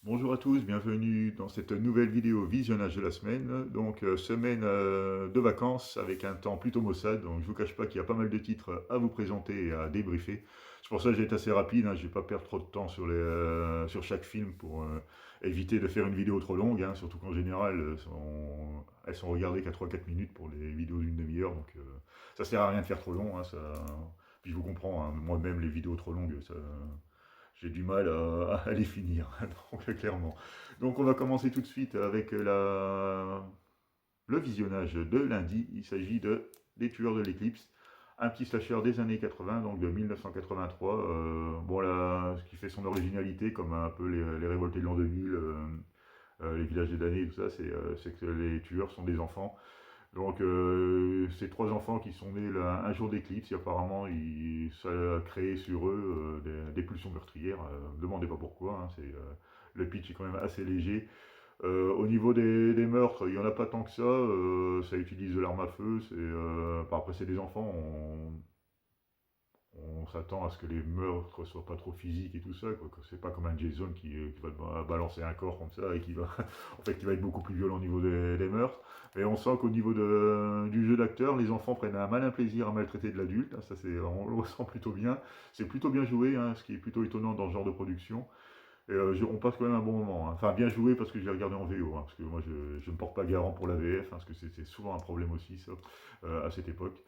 Bonjour à tous, bienvenue dans cette nouvelle vidéo visionnage de la semaine. Donc, semaine de vacances avec un temps plutôt maussade. Donc, je vous cache pas qu'il y a pas mal de titres à vous présenter et à débriefer. C'est pour ça que j'ai été assez rapide, hein. Je vais pas perdre trop de temps sur chaque film pour éviter de faire une vidéo trop longue, hein. Surtout qu'en général, elles sont regardées qu'à 3-4 minutes pour les vidéos d'une demi-heure. Donc, ça sert à rien de faire trop long, hein, Puis je vous comprends, hein, moi-même, les vidéos trop longues, j'ai du mal à les finir, donc clairement. Donc on va commencer tout de suite avec le visionnage de lundi. Il s'agit de Les Tueurs de l'Éclipse, un petit slasher des années 80, donc de 1983. Bon là, ce qui fait son originalité, comme un peu les révoltés de l'an 2000, les villages des damnés, tout ça, c'est que les tueurs sont des enfants. Donc, ces trois enfants qui sont nés un jour d'éclipse, et apparemment, ça a créé sur eux des pulsions meurtrières. Ne demandez pas pourquoi, hein, le pitch est quand même assez léger. Au niveau des meurtres, il n'y en a pas tant que ça. Ça utilise de l'arme à feu. Après, c'est des enfants. On s'attend à ce que les meurtres soient pas trop physiques et tout ça, quoi. Que c'est pas comme un Jason qui va balancer un corps comme ça et qui va, en fait, qui va être beaucoup plus violent au niveau des meurtres. Et on sent qu'au niveau du jeu d'acteur, les enfants prennent un malin plaisir à maltraiter de l'adulte, hein. On le ressent plutôt bien. C'est plutôt bien joué, hein, ce qui est plutôt étonnant dans ce genre de production. Et on passe quand même un bon moment, hein. Enfin, bien joué parce que j'ai regardé en VO, hein, parce que moi je ne me porte pas garant pour la VF, hein, parce que c'est souvent un problème aussi, ça, à cette époque.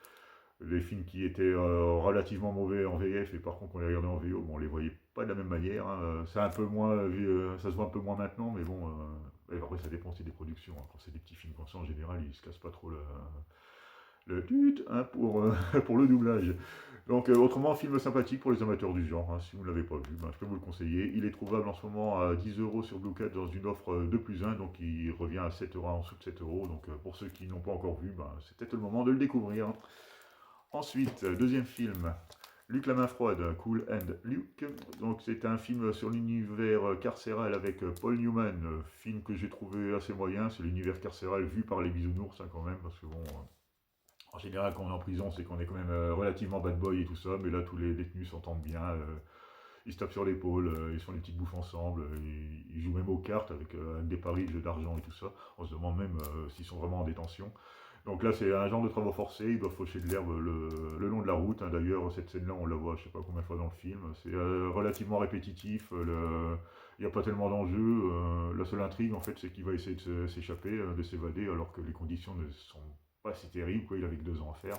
Les films qui étaient relativement mauvais en VF et par contre on les regardait en VO, bon, on les voyait pas de la même manière, hein. C'est un peu moins, ça se voit un peu moins maintenant, mais bon, et après ça dépend aussi des productions, hein. Quand c'est des petits films comme ça, en général, ils se cassent pas trop le tut, hein, pour le doublage. Donc autrement, film sympathique pour les amateurs du genre, hein. Si vous ne l'avez pas vu, ben, je peux vous le conseiller. Il est trouvable en ce moment à 10 euros sur Bluecat dans une offre 2 plus 1, donc il revient à 7 euros, en dessous de 7 euros. Donc pour ceux qui n'ont pas encore vu, ben, c'est peut-être le moment de le découvrir. Ensuite, deuxième film, Luc la main froide, Cool and Luke. Donc c'est un film sur l'univers carcéral avec Paul Newman, film que j'ai trouvé assez moyen. C'est l'univers carcéral vu par les bisounours, hein, quand même, parce que bon, en général quand on est en prison, c'est qu'on est quand même relativement bad boy et tout ça, mais là tous les détenus s'entendent bien. Ils se tapent sur l'épaule, ils font des petites bouffes ensemble, ils jouent même aux cartes avec des paris, jeux d'argent et tout ça. On se demande même s'ils sont vraiment en détention. Donc là, c'est un genre de travaux forcés, ils doivent faucher de l'herbe le long de la route, hein. D'ailleurs, cette scène-là, on la voit je sais pas combien de fois dans le film. C'est relativement répétitif, il n'y a pas tellement d'enjeux. La seule intrigue, en fait, c'est qu'il va essayer de s'échapper, de s'évader, alors que les conditions ne sont pas si terribles, quoi. Il avait que 2 ans à faire.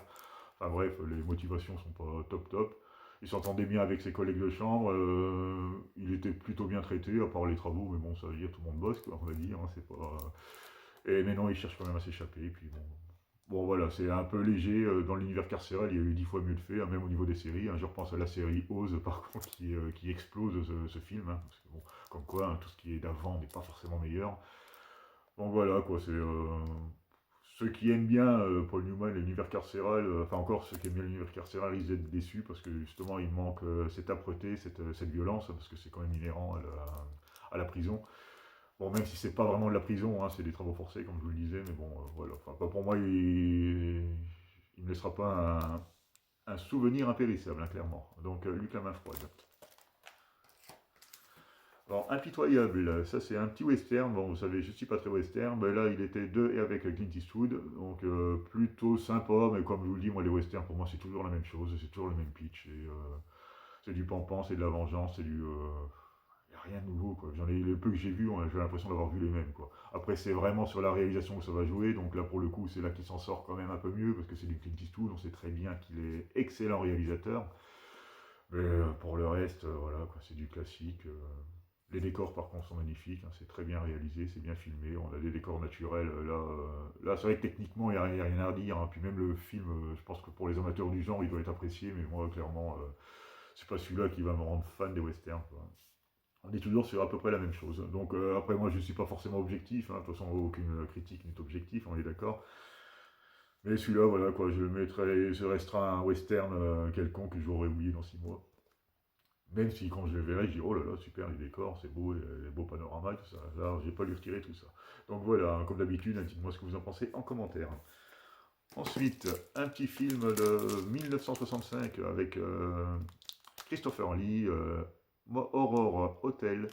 Enfin bref, les motivations sont pas top top. Il s'entendait bien avec ses collègues de chambre, il était plutôt bien traité, à part les travaux, mais bon, ça veut dire tout le monde bosse, quoi, on va dire, hein, c'est pas... Mais non, il cherche quand même à s'échapper, et puis bon... Bon voilà, c'est un peu léger, dans l'univers carcéral, il y a eu 10 fois mieux de fait, hein, même au niveau des séries, hein. Je repense à la série Oz, par contre, qui explose ce film, hein, parce que bon, comme quoi, hein, tout ce qui est d'avant n'est pas forcément meilleur. Donc voilà, quoi, ceux qui aiment bien Paul Newman, l'univers carcéral, enfin encore ceux qui aiment bien l'univers carcéral, ils être déçus parce que justement il manque cette âpreté, cette violence, parce que c'est quand même inhérent à la prison. Bon, même si c'est pas vraiment de la prison, hein, c'est des travaux forcés, comme je vous le disais, mais bon, voilà. Enfin, pour moi, il ne laissera pas un souvenir impérissable, hein, clairement. Donc, Luc la main froide. Alors, Impitoyable, ça c'est un petit western. Bon, vous savez, je suis pas très western. Ben là, il était deux et avec Clint Eastwood. Donc, plutôt sympa, mais comme je vous le dis, moi, les westerns, pour moi, c'est toujours la même chose. C'est toujours le même pitch. C'est du pampan, c'est de la vengeance, y a rien de nouveau, quoi. Le peu que j'ai vu, j'ai l'impression d'avoir vu les mêmes, quoi. Après, c'est vraiment sur la réalisation que ça va jouer. Donc là, pour le coup, c'est là qu'il s'en sort quand même un peu mieux, parce que c'est du Clint Eastwood. On sait très bien qu'il est excellent réalisateur. Mais pour le reste, voilà, quoi, c'est du classique. Les décors, par contre, sont magnifiques, hein. C'est très bien réalisé, c'est bien filmé. On a des décors naturels. Là c'est vrai que techniquement, il n'y a rien à dire, hein. Puis même le film, je pense que pour les amateurs du genre, il doit être apprécié. Mais moi, clairement, c'est pas celui-là qui va me rendre fan des westerns, quoi. On est toujours sur à peu près la même chose. Donc après, moi, je ne suis pas forcément objectif, hein. De toute façon, aucune critique n'est objectif, on est d'accord. Mais celui-là, voilà, quoi, je le mettrai, ce restera un western quelconque que j'aurais oublié dans 6 mois. Même si quand je le verrai, je dis oh là là, super les décors, c'est beau, les beaux panoramas, tout ça. Là, j'ai pas lui retirer tout ça. Donc voilà, hein, comme d'habitude, hein, dites-moi ce que vous en pensez en commentaire. Ensuite, un petit film de 1965 avec Christopher Lee, Horror Hotel.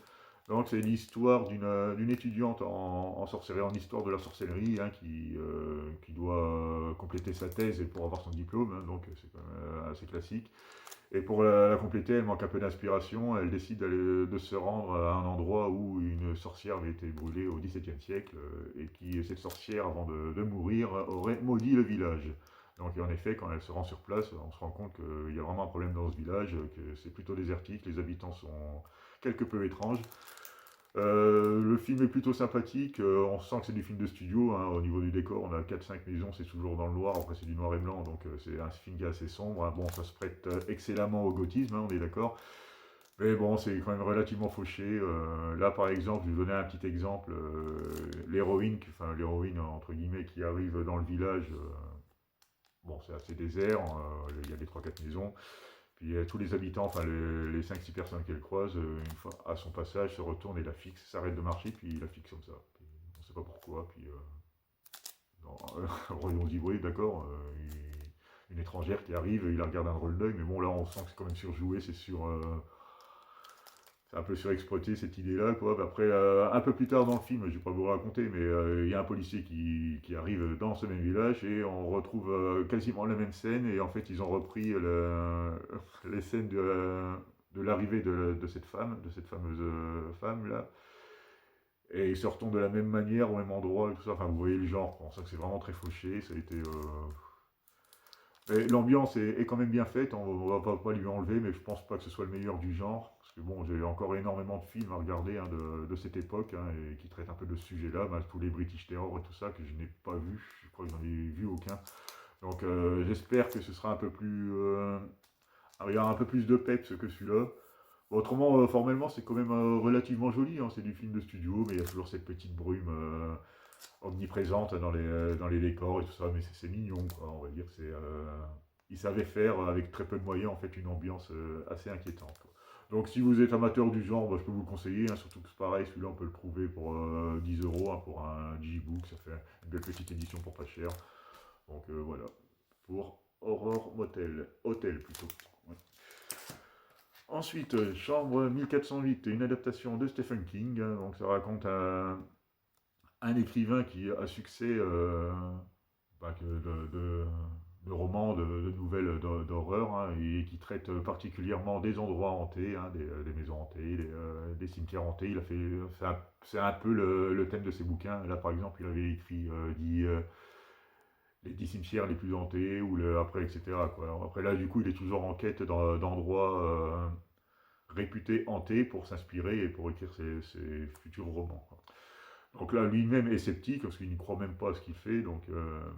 Donc c'est l'histoire d'une étudiante en sorcellerie, en histoire de la sorcellerie, hein, qui doit compléter sa thèse et pour avoir son diplôme, hein, donc c'est quand même assez classique. Et pour la compléter, elle manque un peu d'inspiration, elle décide de se rendre à un endroit où une sorcière avait été brûlée au XVIIe siècle, et qui, cette sorcière, avant de mourir, aurait maudit le village. Donc en effet, quand elle se rend sur place, on se rend compte qu'il y a vraiment un problème dans ce village, que c'est plutôt désertique, les habitants sont quelque peu étranges. Le film est plutôt sympathique, on sent que c'est du film de studio, hein. Au niveau du décor, on a 4-5 maisons, c'est toujours dans le noir, après c'est du noir et blanc, donc c'est un film qui est assez sombre, hein. Bon, ça se prête excellemment au gothisme, hein, on est d'accord, mais bon, c'est quand même relativement fauché. Là, par exemple, je vais vous donner un petit exemple, l'héroïne, enfin l'héroïne entre guillemets, qui arrive dans le village, bon, c'est assez désert, il y a des 3-4 maisons, puis tous les habitants, enfin les 5-6 personnes qu'elle croise, une fois à son passage, se retournent et la fixent, s'arrête de marcher, puis la fixe comme ça. Puis, on ne sait pas pourquoi. Puis dans royaume d'Ivry, d'accord, une étrangère qui arrive, il la regarde un drôle d'œil, mais bon là on sent que c'est quand même surjoué, c'est un peu surexploité cette idée-là, quoi. Après, un peu plus tard dans le film, je vais pas vous raconter, mais il y a un policier qui arrive dans ce même village et on retrouve quasiment la même scène. Et en fait, ils ont repris les scènes de l'arrivée de cette femme, de cette fameuse femme là. Et ils se retournent de la même manière, au même endroit, et tout ça. Enfin, vous voyez le genre, on sent que c'est vraiment très fauché. Ça a été. Mais l'ambiance est quand même bien faite, on va pas lui enlever, mais je pense pas que ce soit le meilleur du genre. Parce que bon, j'ai encore énormément de films à regarder, hein, de cette époque, hein, et qui traitent un peu de ce sujet-là, bah, tous les British Terror et tout ça, que je n'ai pas vu, je crois que j'en ai vu aucun. Donc j'espère que ce sera un peu plus. Il y aura un peu plus de peps que celui-là. Bon, autrement, formellement, c'est quand même relativement joli, hein, c'est du film de studio, mais il y a toujours cette petite brume omniprésente dans les décors et tout ça, mais c'est mignon, quoi, on va dire. Ils savaient faire avec très peu de moyens en fait une ambiance assez inquiétante, quoi. Donc si vous êtes amateur du genre, bah, je peux vous le conseiller, hein, surtout que c'est pareil, celui-là on peut le trouver pour 10 euros, hein, pour un Digibook, ça fait une belle petite édition pour pas cher. Donc voilà, pour Horror Motel, Hôtel plutôt. Ouais. Ensuite, Chambre 1408, une adaptation de Stephen King, hein. Donc ça raconte un écrivain qui a succès, bah, de romans, de nouvelles d'horreur, hein, et qui traite particulièrement des endroits hantés, hein, des maisons hantées, des cimetières hantés. Il a fait, c'est un peu le thème de ses bouquins. Là, par exemple, il avait écrit les 10 cimetières les plus hantés, ou après, etc., quoi. Alors, après, là, du coup, il est toujours en quête d'endroits réputés hantés pour s'inspirer et pour écrire ses futurs romans, quoi. Donc là, lui-même est sceptique, parce qu'il n'y croit même pas à ce qu'il fait. Donc,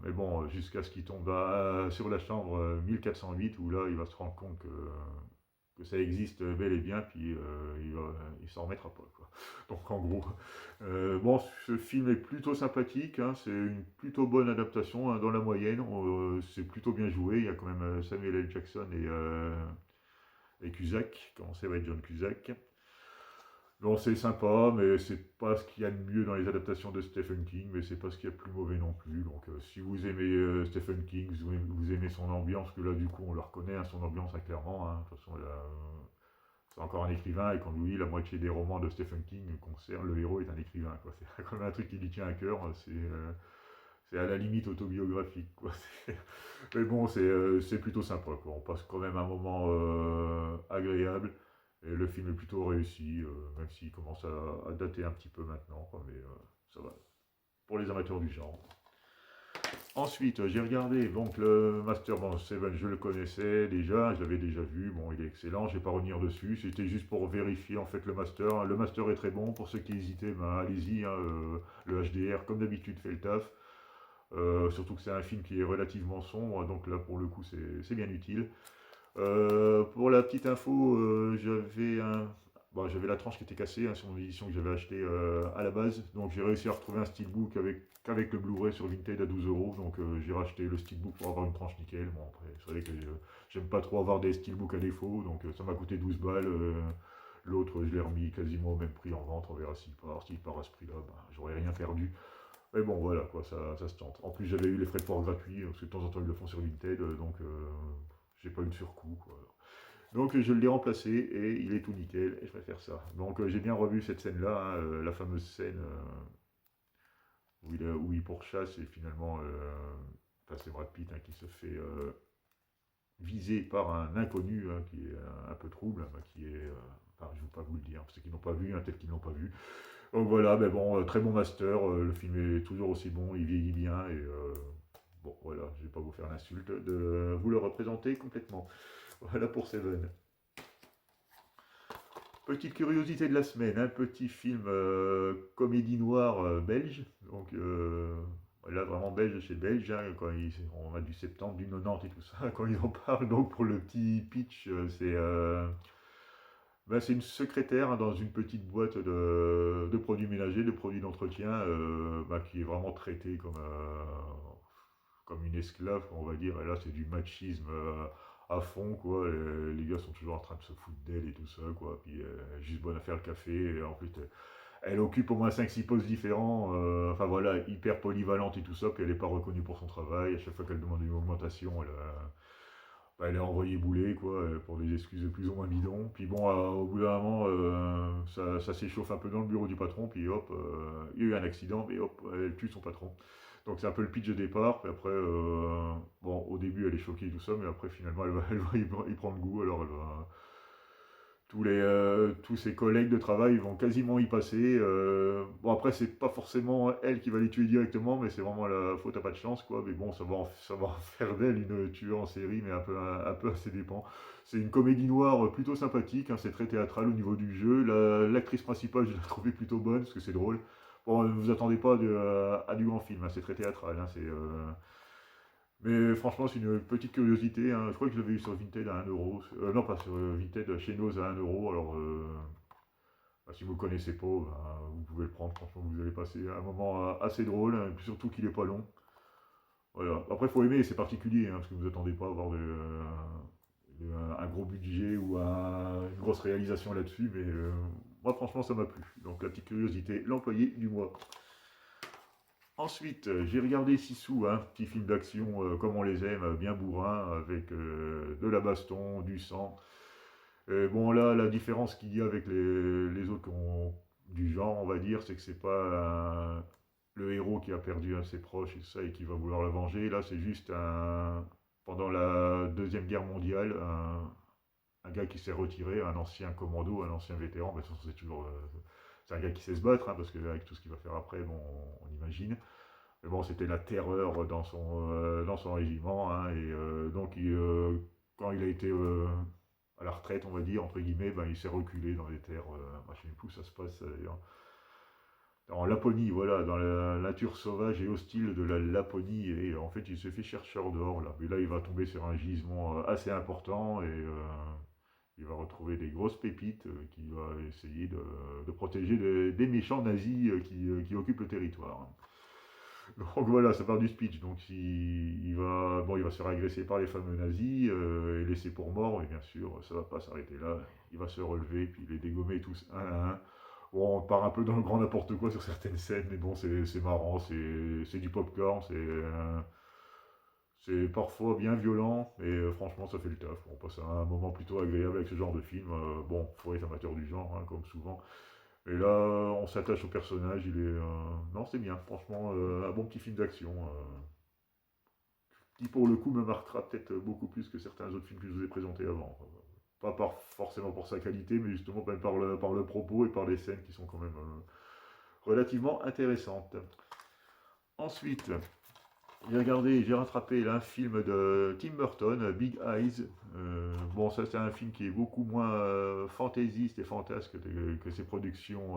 mais bon, jusqu'à ce qu'il tombe sur la chambre 1408, où là, il va se rendre compte que ça existe bel et bien, puis il s'en remettra pas, quoi. Donc en gros, bon, ce film est plutôt sympathique, hein, c'est une plutôt bonne adaptation, hein, dans la moyenne. C'est plutôt bien joué, il y a quand même Samuel L. Jackson et Cusack, comment c'est, ouais, John Cusack. Bon, c'est sympa, mais c'est pas ce qu'il y a de mieux dans les adaptations de Stephen King, mais c'est pas ce qu'il y a de plus mauvais non plus. Donc, si vous aimez Stephen King, vous aimez son ambiance, que là, du coup, on le reconnaît, hein, son ambiance, hein, clairement, hein. De toute façon, c'est encore un écrivain, et quand vous lit la moitié des romans de Stephen King concernent le héros est un écrivain, quoi. C'est quand même un truc qui lui tient à cœur, c'est à la limite autobiographique, quoi. Mais bon, c'est plutôt sympa, quoi. On passe quand même un moment agréable. Et le film est plutôt réussi, même s'il commence à dater un petit peu maintenant, quoi, mais ça va. Pour les amateurs du genre. Ensuite, j'ai regardé donc le Master Band 7, je le connaissais déjà, je l'avais déjà vu, bon, il est excellent, je ne vais pas revenir dessus, c'était juste pour vérifier en fait le Master. Le Master est très bon, pour ceux qui hésitaient, ben, allez-y, hein, le HDR comme d'habitude fait le taf. Surtout que c'est un film qui est relativement sombre, donc là pour le coup c'est bien utile. Pour la petite info, j'avais la tranche qui était cassée, hein, sur mon édition que j'avais acheté à la base. Donc j'ai réussi à retrouver un steelbook avec le Blu-ray sur Vinted à 12 euros. Donc j'ai racheté le steelbook pour avoir une tranche nickel. Bon, après, vous savez que j'aime pas trop avoir des steelbooks à défaut. Donc ça m'a coûté 12 balles. L'autre, je l'ai remis quasiment au même prix en vente. On verra s'il part à ce prix-là, ben, j'aurais rien perdu. Mais bon, voilà, quoi, ça se tente. En plus, j'avais eu les frais de port gratuits, parce que de temps en temps, ils le font sur Vinted. Donc j'ai pas eu de surcoût, quoi. Donc je l'ai remplacé et il est tout nickel et je préfère ça. Donc j'ai bien revu cette scène-là, hein, la fameuse scène où il pourchasse et finalement, enfin, c'est Brad Pitt, hein, qui se fait visé par un inconnu, hein, qui est un peu trouble, hein, qui est, enfin, je ne vais pas vous le dire, parce qu'ils n'ont pas vu, un tel qu'ils n'ont pas vu. Donc voilà, mais bon, très bon master, le film est toujours aussi bon, il vieillit bien, et bon, voilà, je ne vais pas vous faire l'insulte de vous le représenter complètement. Voilà pour Seven. Petite curiosité de la semaine, un petit film comédie noire belge, donc là vraiment belge chez belge, hein, quand on a du 70, du 90 et tout ça, quand ils en parlent, donc pour le petit pitch, c'est une secrétaire, hein, dans une petite boîte de produits ménagers, de produits d'entretien, qui est vraiment traitée comme une esclave, on va dire. Et là, c'est du machisme à fond, quoi. Et les gars sont toujours en train de se foutre d'elle et tout ça, quoi. Puis juste bonne à faire le café. Et en plus, elle occupe au moins 5 6 postes différents. Enfin voilà, hyper polyvalente et tout ça. Puis elle n'est pas reconnue pour son travail. À chaque fois qu'elle demande une augmentation, elle est envoyée bouler, quoi, pour des excuses plus ou moins bidons. Puis bon, au bout d'un moment, ça s'échauffe un peu dans le bureau du patron. Puis hop, il y a eu un accident. Et hop, elle tue son patron. Donc c'est un peu le pitch de départ. Puis après, bon, au début elle est choquée et tout ça, mais après finalement elle va y prendre goût. Alors tous ses collègues de travail vont quasiment y passer. Bon après c'est pas forcément elle qui va les tuer directement, mais c'est vraiment la faute à pas de chance, quoi. Mais bon, ça va en faire d'elle une tueur en série, mais un peu à ses dépens. C'est une comédie noire plutôt sympathique, hein, c'est très théâtral au niveau du jeu. L'actrice principale, je l'ai trouvée plutôt bonne parce que c'est drôle. Bon, ne vous attendez pas à du grand film, hein, c'est très théâtral, hein, mais franchement, c'est une petite curiosité, hein. Je crois que je l'avais eu sur Vinted à 1 euro. Non, pas sur Vinted, chez Noz à 1 euro. Alors, si vous ne le connaissez pas, vous pouvez le prendre. Franchement, vous allez passer un moment assez drôle, hein, et puis surtout qu'il n'est pas long. Voilà. Après, il faut aimer, c'est particulier, hein, parce que vous attendez pas à avoir un gros budget ou une grosse réalisation là-dessus. Mais moi, franchement, ça m'a plu. Donc, la petite curiosité, l'employé du mois. Ensuite, j'ai regardé Sissou, un petit film d'action comme on les aime, bien bourrin, avec de la baston, du sang. Et bon, là, la différence qu'il y a avec les autres du genre, on va dire, c'est que c'est pas le héros qui a perdu un de ses proches et tout ça et qui va vouloir la venger. Là, c'est juste pendant la Deuxième Guerre mondiale, un gars qui s'est retiré, un ancien commando, un ancien vétéran. Mais de toute façon, c'est un gars qui sait se battre, hein, parce qu'avec tout ce qu'il va faire après, bon, on imagine. Mais bon, c'était la terreur dans son régiment, hein, et donc quand il a été à la retraite, on va dire, entre guillemets, ben, il s'est reculé dans les terres, je ne sais plus où ça se passe, en Laponie, voilà, dans la nature sauvage et hostile de la Laponie, et en fait il se fait chercheur d'or, là. Mais là il va tomber sur un gisement assez important, et il va retrouver des grosses pépites qu'il va essayer de protéger des méchants nazis qui occupent le territoire. Donc voilà, ça part du speech. Donc il va se faire agresser par les fameux nazis et laisser pour mort, et bien sûr, ça va pas s'arrêter là. Il va se relever, puis les dégommer tous un à un. Bon, on part un peu dans le grand n'importe quoi sur certaines scènes, mais bon, c'est marrant, c'est du popcorn, c'est parfois bien violent, et franchement, ça fait le taf. On passe un moment plutôt agréable avec ce genre de film. Bon, faut être amateur du genre, hein, comme souvent. Et là, on s'attache au personnage, Non, c'est bien, franchement, un bon petit film d'action, qui pour le coup me marquera peut-être beaucoup plus que certains autres films que je vous ai présentés avant. Pas forcément pour sa qualité, mais justement même par le propos et par les scènes qui sont quand même relativement intéressantes. Ensuite, j'ai rattrapé là, un film de Tim Burton, Big Eyes. Bon, ça c'est un film qui est beaucoup moins fantaisiste et fantasque que ses productions.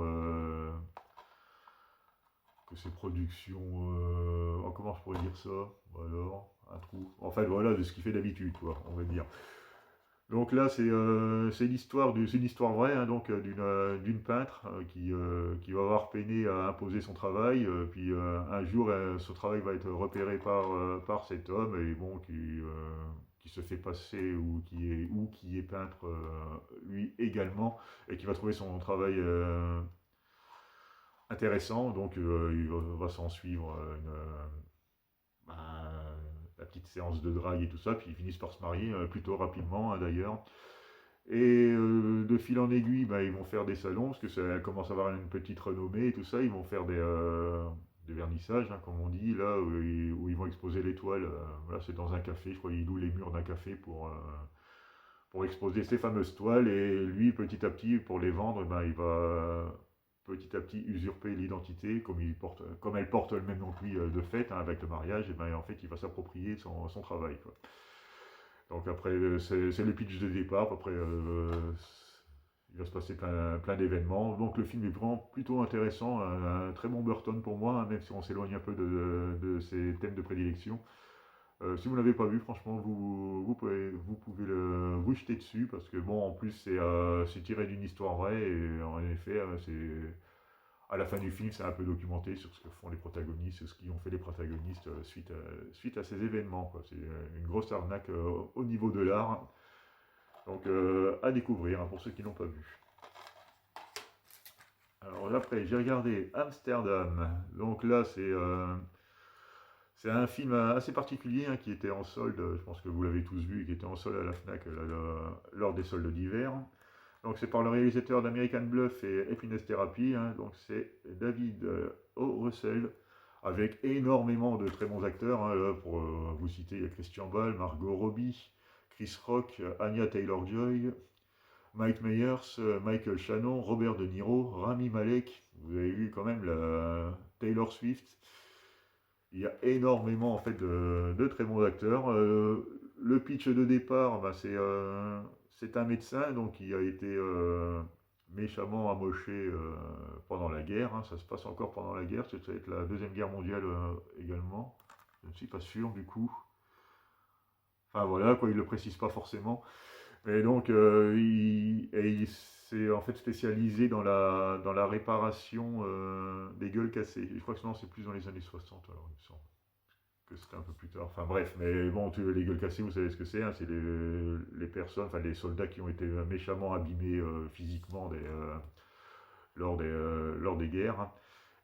Oh, comment je pourrais dire ça? Alors, un trou. En fait, voilà, de ce qu'il fait d'habitude, quoi, on va dire. Donc là, c'est une histoire vraie, hein, donc d'une peintre qui va avoir peiné à imposer son travail, puis un jour, ce travail va être repéré par cet homme, et bon, qui se fait passer ou qui est peintre lui également, et qui va trouver son travail intéressant. Donc va s'en suivre la petite séance de drague et tout ça, puis ils finissent par se marier plutôt rapidement, hein, d'ailleurs. Et de fil en aiguille, bah, ils vont faire des salons, parce que ça commence à avoir une petite renommée et tout ça. Ils vont faire des vernissages, hein, comme on dit, là, où ils vont exposer les toiles. Voilà, c'est dans un café, je crois qu'ils louent les murs d'un café pour exposer ces fameuses toiles. Et lui, petit à petit, pour les vendre, ben, il va petit à petit usurper l'identité, comme elle porte le même nom que lui de fait, hein, avec le mariage, et ben, en fait, il va s'approprier son travail, quoi. Donc après, c'est le pitch de départ. Après, il va se passer plein d'événements. Donc le film est vraiment plutôt intéressant, un très bon Burton pour moi, hein, même si on s'éloigne un peu de ses thèmes de prédilection. Si vous ne l'avez pas vu, franchement, vous pouvez vous jeter dessus, parce que bon, en plus, c'est tiré d'une histoire vraie, et en effet, à la fin du film, c'est un peu documenté sur ce que font les protagonistes, sur ce qu'ils ont fait les protagonistes suite à ces événements, quoi. C'est une grosse arnaque au niveau de l'art. Donc à découvrir, hein, pour ceux qui n'ont pas vu. Alors après, j'ai regardé Amsterdam. Donc là, c'est un film assez particulier, hein, qui était en solde, je pense que vous l'avez tous vu, qui était en solde à la FNAC lors des soldes d'hiver. Donc c'est par le réalisateur d'American Bluff et Happiness Therapy, hein. Donc c'est David O. Russell, avec énormément de très bons acteurs, hein. Là, pour vous citer, il y a Christian Bale, Margot Robbie, Chris Rock, Anya Taylor-Joy, Mike Myers, Michael Shannon, Robert De Niro, Rami Malek. Vous avez vu quand même Taylor Swift. Il y a énormément en fait de très bons acteurs. Le pitch de départ, bah, c'est un médecin donc qui a été méchamment amoché pendant la guerre, hein. Ça se passe encore pendant la guerre, ça va être la Deuxième Guerre mondiale également. Je ne suis pas sûr du coup. Enfin voilà, quoi, il ne le précise pas forcément. Et donc, il s'est en fait spécialisé dans la réparation des gueules cassées. Je crois que non, c'est plus dans les années 60, alors il me semble que c'était un peu plus tard. Enfin bref, mais bon, les gueules cassées, vous savez ce que c'est, hein, c'est les personnes, enfin les soldats qui ont été méchamment abîmés physiquement lors des guerres, hein.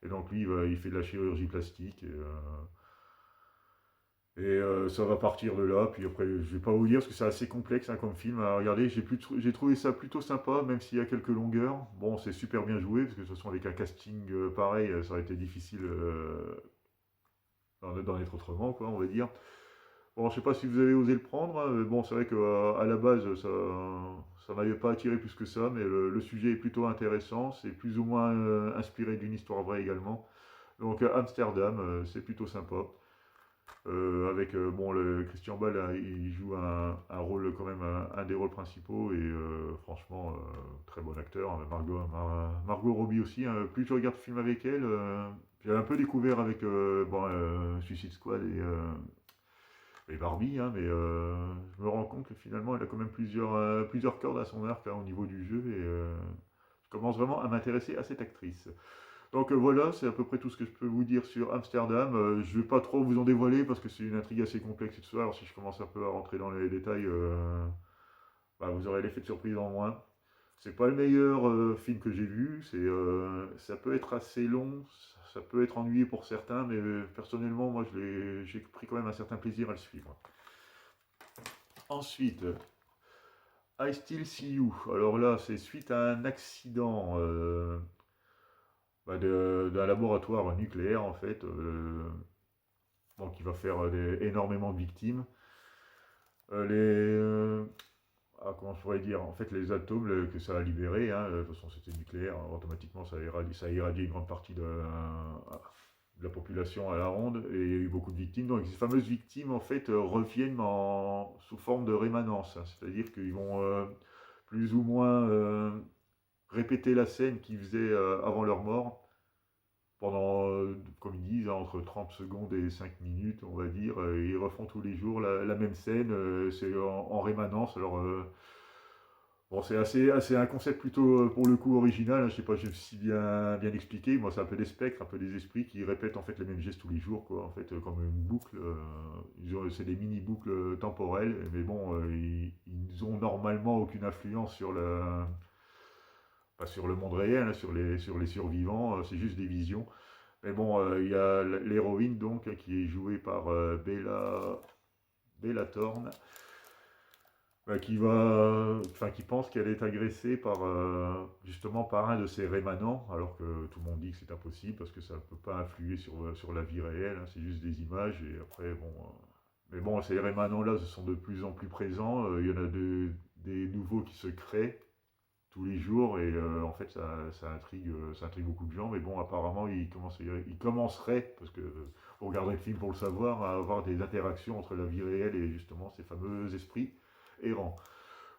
Et donc lui, il fait de la chirurgie plastique. Ça va partir de là, puis après, je vais pas vous dire, parce que c'est assez complexe, hein, comme film à regarder. J'ai trouvé ça plutôt sympa, même s'il y a quelques longueurs. Bon, c'est super bien joué, parce que de toute façon, avec un casting pareil, ça aurait été difficile d'en être autrement, quoi, on va dire. Bon, je sais pas si vous avez osé le prendre, hein, mais bon, c'est vrai qu'à la base, ça m'avait pas attiré plus que ça, mais le sujet est plutôt intéressant. C'est plus ou moins inspiré d'une histoire vraie également. Donc, Amsterdam, c'est plutôt sympa. Avec bon, Christian Bale, hein, il joue un rôle quand même, un des rôles principaux, et franchement, très bon acteur, hein. Margot Robbie aussi, hein. Plus je regarde le film avec elle, j'ai un peu découvert avec bon, Suicide Squad et Barbie, hein, mais je me rends compte que finalement elle a quand même plusieurs cordes à son arc, hein, au niveau du jeu, et je commence vraiment à m'intéresser à cette actrice. Donc voilà, c'est à peu près tout ce que je peux vous dire sur Amsterdam. Je ne vais pas trop vous en dévoiler, parce que c'est une intrigue assez complexe et tout ça. Alors si je commence un peu à rentrer dans les détails, bah, vous aurez l'effet de surprise en moins. C'est pas le meilleur film que j'ai vu. Ça peut être assez long, ça peut être ennuyé pour certains, mais personnellement, moi, j'ai pris quand même un certain plaisir à le suivre. Ensuite, I Still See You. Alors là, c'est suite à un accident. Bah, d'un laboratoire nucléaire en fait, bon, qui va faire énormément de victimes. Les, comment je pourrais dire, en fait les atomes que ça a libérés, hein, de toute façon c'était nucléaire, hein, automatiquement ça a irradié une grande partie de la population à la ronde, et il y a eu beaucoup de victimes. Donc ces fameuses victimes en fait reviennent sous forme de rémanence, hein. C'est-à-dire qu'ils vont plus ou moins répéter la scène qu'ils faisaient avant leur mort, pendant, comme ils disent, hein, entre 30 secondes et 5 minutes, on va dire. Ils refont tous les jours la même scène, c'est en rémanence. Alors, bon, assez un concept plutôt, pour le coup, original, hein. Je sais pas si bien expliqué. Moi, c'est un peu des spectres, un peu des esprits qui répètent en fait les mêmes gestes tous les jours, quoi. En fait, comme une boucle. C'est des mini-boucles temporelles, mais bon, ils ont normalement aucune influence sur pas sur le monde réel, hein, sur les survivants. C'est juste des visions. Mais bon, il y a l'héroïne donc, qui est jouée par Bella Thorne. qui pense qu'elle est agressée par, justement par un de ses rémanents, alors que tout le monde dit que c'est impossible parce que ça ne peut pas influer sur la vie réelle, hein, c'est juste des images, et après, bon. Mais bon, ces rémanents-là, ce sont de plus en plus présents, il y en a des nouveaux qui se créent tous les jours, et en fait, ça intrigue beaucoup de gens, mais bon, apparemment, il commencerait, parce que vous regarderez le film pour le savoir, à avoir des interactions entre la vie réelle et justement ces fameux esprits errant.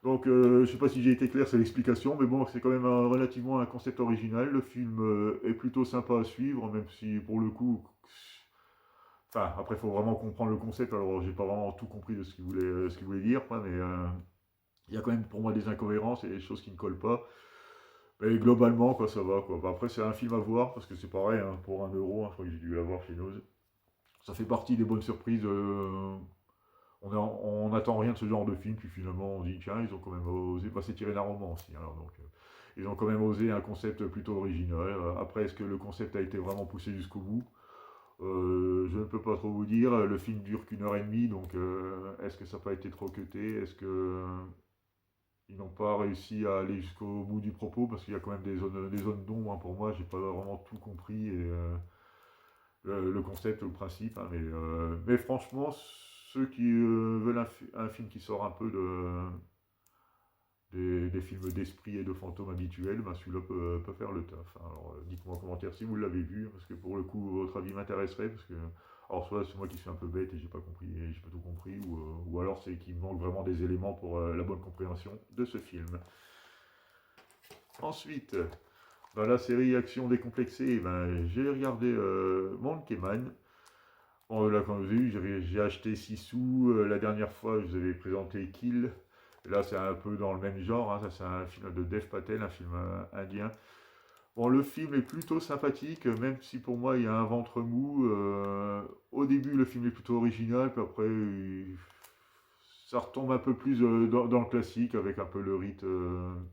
Donc, je ne sais pas si j'ai été clair sur l'explication, mais bon, c'est quand même relativement un concept original. Le film est plutôt sympa à suivre, même si pour le coup, enfin, après, il faut vraiment comprendre le concept. Alors, j'ai pas vraiment tout compris de ce qu'il voulait dire, quoi, mais il y a quand même pour moi des incohérences et des choses qui ne collent pas. Mais globalement, quoi, ça va, quoi. Bah, après, c'est un film à voir parce que c'est pareil, hein, pour 1 euro, hein, je crois que j'ai dû l'avoir chez nous. Ça fait partie des bonnes surprises. On n'attend rien de ce genre de film, puis finalement on dit tiens, ils ont quand même osé, bah, c'est tiré d'un roman aussi, alors donc ils ont quand même osé un concept plutôt original. Après, est-ce que le concept a été vraiment poussé jusqu'au bout? Je ne peux pas trop vous dire. Le film dure qu'1 heure et demie, donc est-ce que ça n'a pas été trop cuté? Est-ce que ils n'ont pas réussi à aller jusqu'au bout du propos? Parce qu'il y a quand même des zones d'ombre, hein, pour moi, j'ai pas vraiment tout compris, et le concept, le principe, hein, mais franchement, ceux qui veulent un film qui sort un peu des films d'esprit et de fantômes habituels, ben celui-là peut faire le taf, hein. Alors, dites-moi en commentaire si vous l'avez vu, parce que pour le coup, votre avis m'intéresserait, parce que, alors soit c'est moi qui suis un peu bête et j'ai pas compris, et j'ai pas tout compris, ou alors c'est qu'il me manque vraiment des éléments pour la bonne compréhension de ce film. Ensuite, dans la série Action décomplexée, ben, j'ai regardé Monkey Man. Bon, là, comme vous avez vu, j'ai acheté Sisu. La dernière fois, je vous avais présenté Kill. Et là, c'est un peu dans le même genre, hein. Ça, c'est un film de Dev Patel, un film indien. Bon, le film est plutôt sympathique, même si pour moi, il y a un ventre mou. Au début, le film est plutôt original, puis après, ça retombe un peu plus dans le classique, avec un peu le rythme.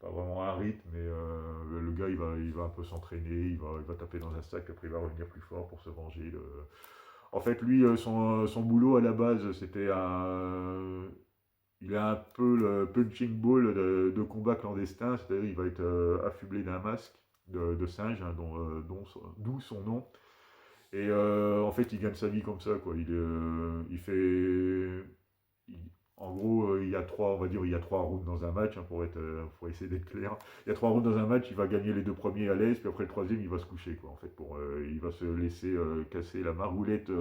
Pas vraiment un rythme, mais le gars il va un peu s'entraîner, il va taper dans un sac, après il va revenir plus fort pour se venger. En fait, lui, son boulot à la base, c'était il a un peu le punching ball de combat clandestin, c'est-à-dire il va être affublé d'un masque de singe, hein, d'où son nom. Et en fait, il gagne sa vie comme ça, quoi. Il fait. il- En gros, il y a trois, on va dire, il y a 3 rounds dans un match, hein, pour essayer d'être clair. Il y a 3 rounds dans un match, il va gagner les 2 premiers à l'aise, puis après le troisième, il va se coucher, quoi, en fait, il va se laisser casser la maroulette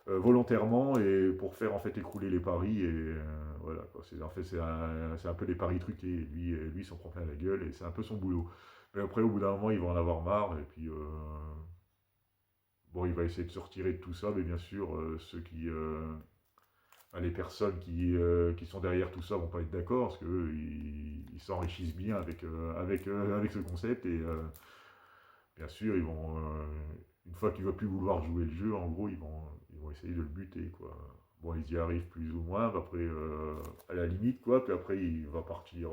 volontairement, et pour faire en fait écrouler les paris, et voilà, quoi. En fait, c'est un peu des paris truqués. Lui, il s'en prend plein la gueule, et c'est un peu son boulot. Mais après, au bout d'un moment, il va en avoir marre, et puis bon, il va essayer de se retirer de tout ça, mais bien sûr, les personnes qui sont derrière tout ça vont pas être d'accord, parce qu'eux, ils s'enrichissent bien avec ce concept, et bien sûr, une fois qu'il va plus vouloir jouer le jeu, en gros, ils vont essayer de le buter, quoi. Bon, ils y arrivent plus ou moins, après, à la limite, quoi, puis après, il va partir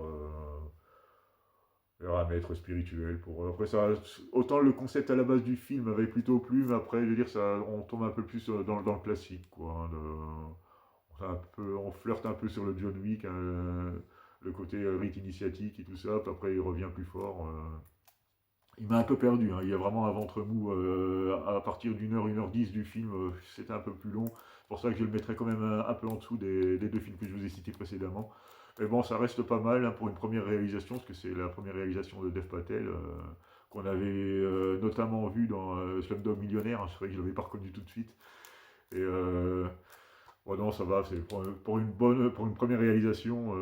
vers un maître spirituel après ça, autant le concept à la base du film avait plutôt plu, mais après, je veux dire, on tombe un peu plus dans le classique, quoi, hein. On flirte un peu sur le John Wick, hein, le côté rite initiatique et tout ça, puis après il revient plus fort. Il m'a un peu perdu, hein. Il y a vraiment un ventre mou à partir d'une heure 10 du film, c'était un peu plus long. C'est pour ça que je le mettrais quand même un peu en dessous des 2 films que je vous ai cités précédemment. Mais bon, ça reste pas mal, hein, pour une première réalisation, parce que c'est la première réalisation de Dev Patel, qu'on avait notamment vu dans Slumdog Millionnaire, hein. C'est vrai que je ne l'avais pas reconnu tout de suite. Et bon, non, ça va, pour une première réalisation,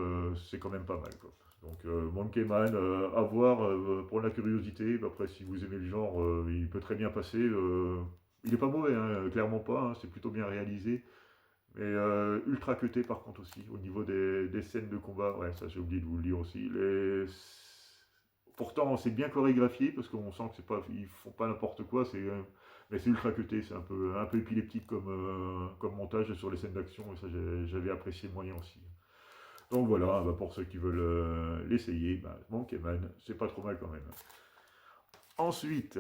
c'est quand même pas mal, quoi. Donc, Monkey Man, à voir pour la curiosité. Après, si vous aimez le genre, il peut très bien passer. Il est pas mauvais, hein, clairement pas, hein, c'est plutôt bien réalisé. Mais ultra cuté par contre aussi, au niveau des scènes de combat. Ouais, ça j'ai oublié de vous le dire aussi. Pourtant, c'est bien chorégraphié, parce qu'on sent que c'est pas, ils font pas n'importe quoi. Mais c'est ultra cuté, c'est un peu épileptique comme montage sur les scènes d'action, et ça j'avais apprécié le moyen aussi. Donc voilà, bah, pour ceux qui veulent l'essayer, bah, Monkey Man, c'est pas trop mal quand même. Ensuite,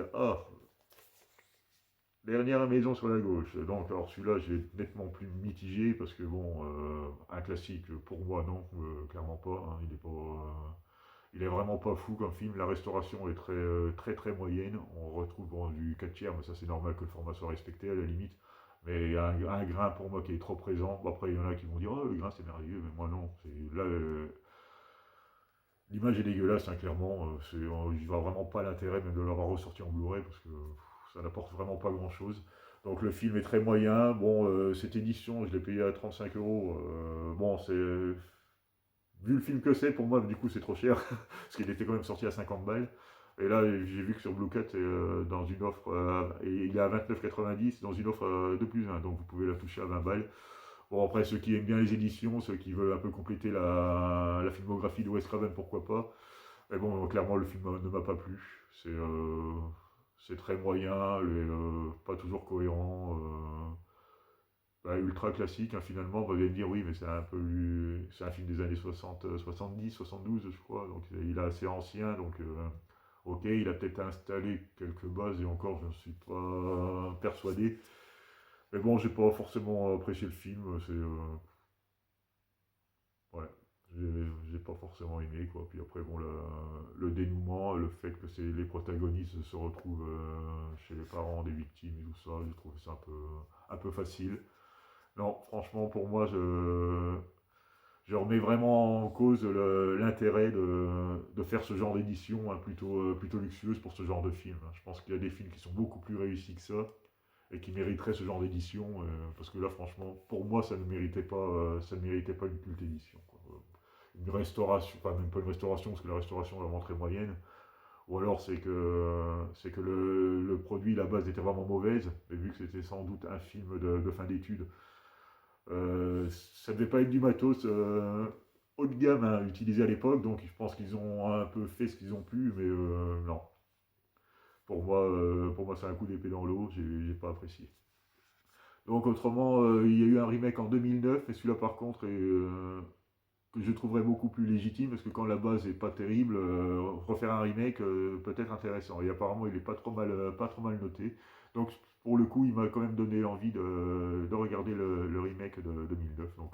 Dernière maison sur la gauche. Donc, alors celui-là, je vais nettement plus mitigé parce que bon, un classique pour moi, non, clairement pas. Hein, il est pas, il est vraiment pas fou comme film. La restauration est très moyenne. On retrouve bon, du 4 tiers, mais ça c'est normal que le format soit respecté à la limite. Mais il y a un grain pour moi qui est trop présent. Bon, après, il y en a qui vont dire, oh, le grain c'est merveilleux, mais moi non. Là, l'image est dégueulasse, hein, clairement. Je vois vraiment pas l'intérêt même de l'avoir ressorti en Blu-ray parce que ça n'apporte vraiment pas grand-chose. Donc le film est très moyen. Bon, cette édition, je l'ai payé à 35 euros. Bon, c'est. Vu le film que c'est, pour moi, du coup, c'est trop cher. Parce qu'il était quand même sorti à 50 balles. Et là, j'ai vu que sur Blue Cat, dans une offre, et il est à 29,90 dans une offre 2 plus 1. Donc vous pouvez la toucher à 20 balles. Bon, après, ceux qui aiment bien les éditions, ceux qui veulent un peu compléter la filmographie de Wes Craven, pourquoi pas. Mais bon, clairement, le film ne m'a pas plu. C'est très moyen, pas toujours cohérent. Bah, ultra classique, hein, finalement. Vous allez me dire, oui, mais c'est un film des années 60, 70, 72, je crois. Donc, il est assez ancien. Donc, ok, il a peut-être installé quelques bases, et encore, je ne suis pas persuadé. Mais bon, j'ai pas forcément apprécié le film. Ouais, j'ai pas forcément aimé, quoi. Puis après, bon, le dénouement, le fait que les protagonistes se retrouvent chez les parents des victimes et tout ça, j'ai trouvé ça un peu facile. Non, franchement, pour moi, je remets vraiment en cause l'intérêt de faire ce genre d'édition, hein, plutôt luxueuse pour ce genre de film. Hein. Je pense qu'il y a des films qui sont beaucoup plus réussis que ça et qui mériteraient ce genre d'édition, parce que là, franchement, pour moi, ça ne méritait pas une culte édition, quoi. Une restauration, enfin même pas une restauration, parce que la restauration est vraiment très moyenne. Ou alors c'est que le produit, la base était vraiment mauvaise, mais vu que c'était sans doute un film de fin d'études, ça devait pas être du matos haut de gamme à utiliser à l'époque, donc je pense qu'ils ont un peu fait ce qu'ils ont pu, mais non. Pour moi c'est un coup d'épée dans l'eau, j'ai pas apprécié. Donc autrement, il y a eu un remake en 2009, et celui-là par contre que je trouverais beaucoup plus légitime, parce que quand la base est pas terrible, refaire un remake peut être intéressant. Et apparemment il est pas trop mal noté. Donc pour le coup, il m'a quand même donné envie de regarder le remake de 2009. Donc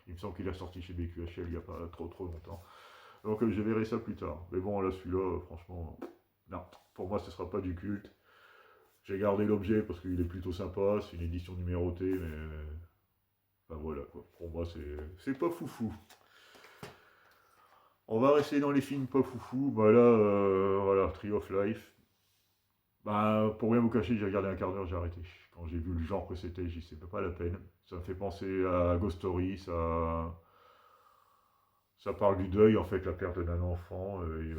il me semble qu'il est sorti chez BQHL il n'y a pas trop longtemps. Donc je verrai ça plus tard. Mais bon, là celui-là, franchement, non. Pour moi, ce sera pas du culte. J'ai gardé l'objet parce qu'il est plutôt sympa. C'est une édition numérotée, mais ben voilà quoi. Pour moi, c'est pas foufou. On va rester dans les films pas foufou. Bah là, voilà, Tree of Life. Bah, pour rien vous cacher, j'ai regardé un quart d'heure, j'ai arrêté. Quand j'ai vu le genre que c'était, j'ai dit c'est pas la peine. Ça me fait penser à Ghost Story, ça parle du deuil, en fait, la perte d'un enfant, et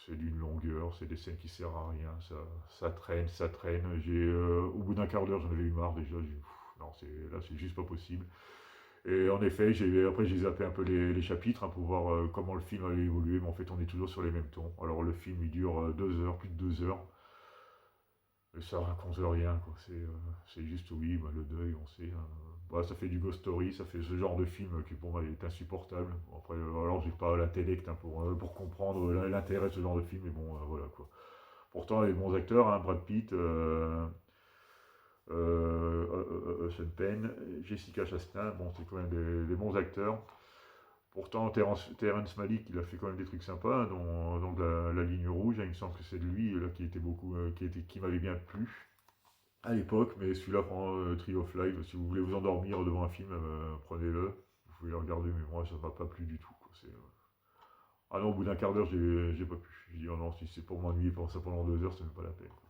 c'est d'une longueur, c'est des scènes qui servent à rien, ça traîne, ça traîne. Au bout d'un quart d'heure, j'en avais eu marre déjà. Non, là, c'est juste pas possible. Et en effet, après j'ai zappé un peu les chapitres, hein, pour voir comment le film allait évoluer, mais en fait on est toujours sur les mêmes tons. Alors le film il dure 2 heures, plus de 2 heures, et ça raconte rien, quoi. C'est juste, oui, bah, le deuil, on sait. Hein. Bah, ça fait du ghost story, ça fait ce genre de film qui pour moi est insupportable. Bon, après, alors j'ai pas l'intellect, hein, pour comprendre l'intérêt de ce genre de film, mais bon, voilà quoi. Pourtant, les bons acteurs, hein, Brad Pitt, Sean Penn, Jessica Chastain, bon, c'est quand même des bons acteurs. Pourtant, Terrence Malick, il a fait quand même des trucs sympas, donc la ligne rouge, hein, il me semble que c'est de lui là, qui m'avait bien plu à l'époque, mais celui-là, Tree of Life, si vous voulez vous endormir devant un film, prenez-le, vous pouvez le regarder, mais moi ça m'a pas plu du tout, quoi. Ah non, au bout d'un quart d'heure, j'ai pas pu. J'ai dit, oh non, si c'est pour m'ennuyer pour ça pendant 2 heures, c'est même pas la peine, quoi.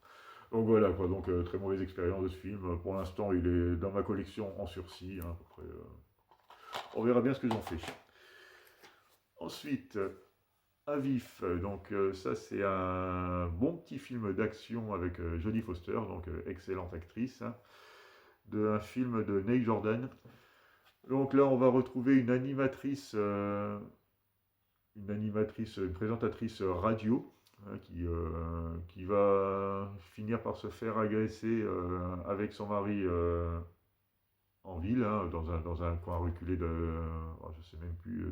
Donc voilà, quoi, donc très mauvaise expérience de ce film. Pour l'instant, il est dans ma collection en sursis, hein, après, on verra bien ce que j'en fais. Ensuite, à vif, donc ça c'est un bon petit film d'action avec Jodie Foster, donc excellente actrice, hein, un film de Neil Jordan. Donc là on va retrouver une présentatrice radio, hein, qui va finir par se faire agresser avec son mari en ville, hein, dans un coin reculé je ne sais même plus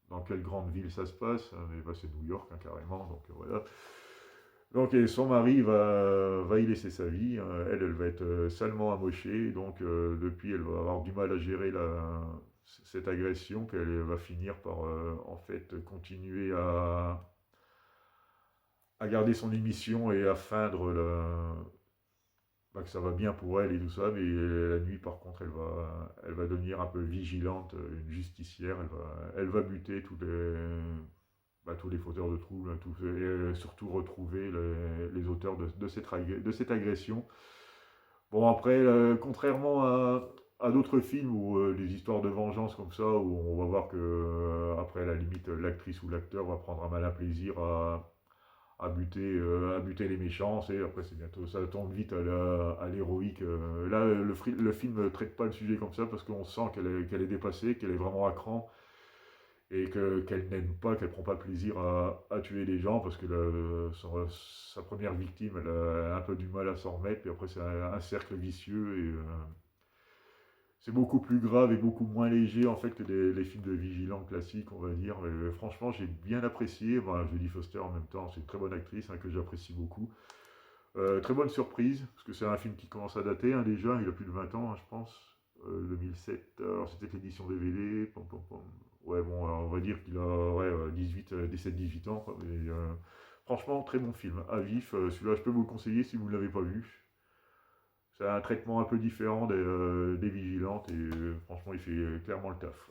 dans quelle grande ville ça se passe, hein, mais bah, c'est New York, hein, carrément, donc voilà. Donc, et son mari va y laisser sa vie, hein. Elle va être salement amochée. Donc, depuis, elle va avoir du mal à gérer cette agression. Puis elle va finir par, en fait, continuer à garder son émission et à feindre bah, que ça va bien pour elle et tout ça. Mais la nuit, par contre, elle va devenir un peu vigilante, une justicière. Elle va buter tous les fauteurs de troubles, hein, et surtout retrouver les auteurs de cette agression. Bon, après, contrairement à d'autres films où des histoires de vengeance comme ça, où on va voir que, après, à la limite, l'actrice ou l'acteur va prendre un malin plaisir à buter les méchants, et après, c'est bientôt, ça tombe vite à l'héroïque. Là, le film ne traite pas le sujet comme ça parce qu'on sent qu'elle est dépassée, qu'elle est vraiment à cran et qu'elle n'aime pas, qu'elle prend pas plaisir à tuer les gens parce que sa première victime, elle a un peu du mal à s'en remettre, puis après c'est un cercle vicieux et c'est beaucoup plus grave et beaucoup moins léger en fait que les films de vigilants classiques, on va dire. Mais, franchement, j'ai bien apprécié. Bon, Jodie Foster en même temps, c'est une très bonne actrice, hein, que j'apprécie beaucoup. Très bonne surprise, parce que c'est un film qui commence à dater, hein, déjà, il a plus de 20 ans, hein, je pense. 2007, alors c'était l'édition DVD. Pom, pom, pom. Ouais, bon, alors on va dire qu'il a ouais, 17-18 ans, quoi. Mais, franchement, très bon film, à vif. Celui-là, je peux vous le conseiller si vous ne l'avez pas vu. C'est un traitement un peu différent des Vigilantes, et franchement, il fait clairement le taf.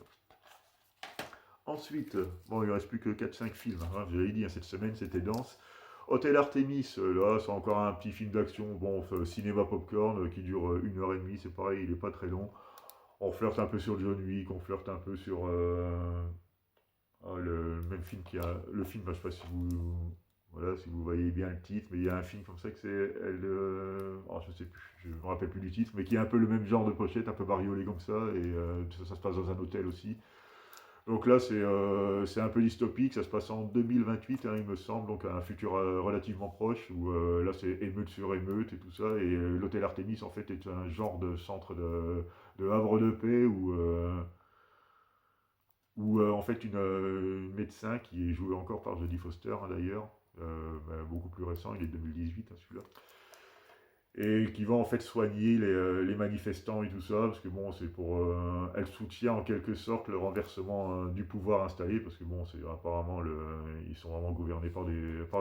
Ensuite, bon, il ne reste plus que 4-5 films, hein. Je l'avais dit, hein, cette semaine, c'était dense. Hôtel Artemis, là, c'est encore un petit film d'action, bon, cinéma popcorn, qui dure 1h30, c'est pareil, il n'est pas très long. On flirte un peu sur John Wick, on flirte un peu sur le même film qui a. Le film, bah, je sais pas si voilà, si vous voyez bien le titre, mais il y a un film comme ça que c'est. Je sais plus, je me rappelle plus du titre, mais qui a un peu le même genre de pochette, un peu bariolé comme ça, et ça se passe dans un hôtel aussi. Donc là, c'est un peu dystopique, ça se passe en 2028, hein, il me semble, donc un futur relativement proche, où là c'est émeute sur émeute et tout ça, et l'hôtel Artemis en fait est un genre de centre de havre de paix où en fait une médecin qui est jouée encore par Jodie Foster, hein, d'ailleurs, bah, beaucoup plus récent, il est de 2018, hein, celui-là, et qui va en fait soigner les manifestants et tout ça, parce que bon, c'est pour, elle soutient en quelque sorte le renversement du pouvoir installé, parce que bon, c'est apparemment ils sont vraiment gouvernés par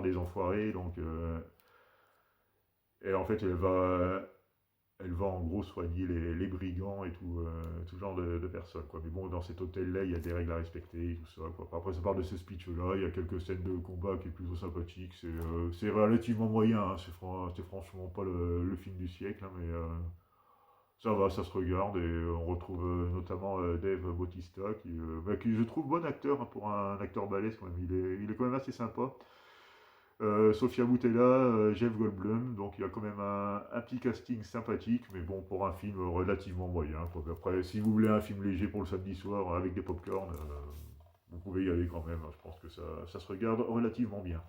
des enfoirés, donc et en fait elle va en gros soigner les brigands et tout genre de personnes, quoi. Mais bon, dans cet hôtel-là, il y a des règles à respecter et tout ça, quoi. Après, ça part de ce speech-là, il y a quelques scènes de combat qui est plutôt sympathique. C'est relativement moyen, hein. C'est franchement pas le film du siècle, hein, mais ça va, ça se regarde. Et on retrouve notamment Dave Bautista, qui je trouve bon acteur, hein, pour un acteur balèze quand même. Il est quand même assez sympa. Sofia Boutella, Jeff Goldblum, donc il y a quand même un petit casting sympathique, mais bon, pour un film relativement moyen, quoi. Après, si vous voulez un film léger pour le samedi soir avec des popcorn, vous pouvez y aller quand même, hein. Je pense que ça se regarde relativement bien.